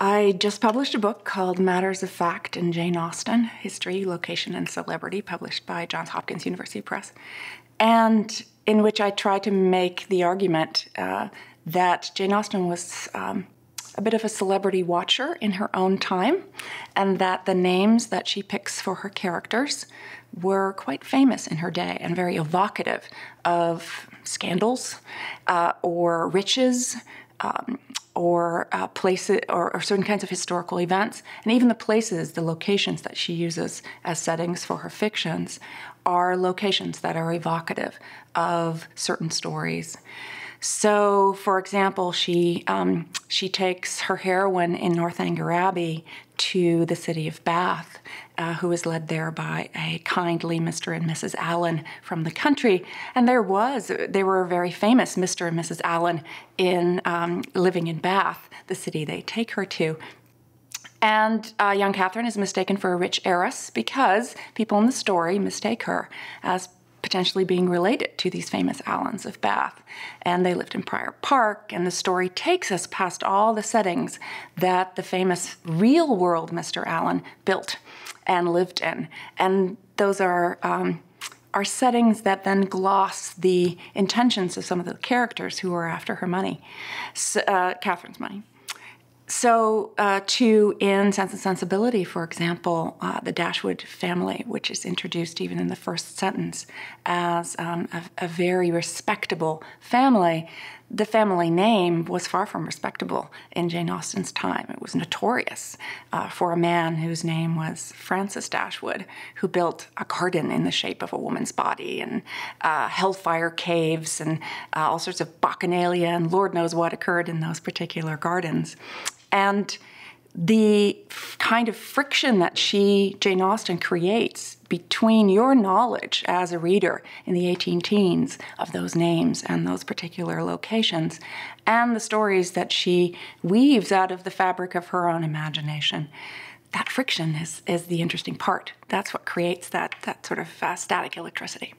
I just published a book called Matters of Fact in Jane Austen, History, Location, and Celebrity, published by Johns Hopkins University Press, and in which I try to make the argument that Jane Austen was a bit of a celebrity watcher in her own time, and that the names that she picks for her characters were quite famous in her day and very evocative of scandals or riches, or places, or certain kinds of historical events. And even the places, the locations that she uses as settings for her fictions are locations that are evocative of certain stories. So, for example, she takes her heroine in Northanger Abbey to the city of Bath, who is led there by a kindly Mr. and Mrs. Allen from the country. And they were a very famous Mr. and Mrs. Allen in living in Bath, the city they take her to. And young Catherine is mistaken for a rich heiress because people in the story mistake her as potentially being related to these famous Allens of Bath. And they lived in Prior Park, and the story takes us past all the settings that the famous real-world Mr. Allen built and lived in. And those are settings that then gloss the intentions of some of the characters who are after her money, Catherine's money. So, in Sense and Sensibility, for example, the Dashwood family, which is introduced even in the first sentence as a very respectable family, the family name was far from respectable in Jane Austen's time. It was notorious for a man whose name was Francis Dashwood, who built a garden in the shape of a woman's body, and hellfire caves, and all sorts of bacchanalia, and Lord knows what occurred in those particular gardens. And the kind of friction that Jane Austen, creates between your knowledge as a reader in the 18 teens of those names and those particular locations, and the stories that she weaves out of the fabric of her own imagination, that friction is the interesting part. That's what creates that sort of static electricity.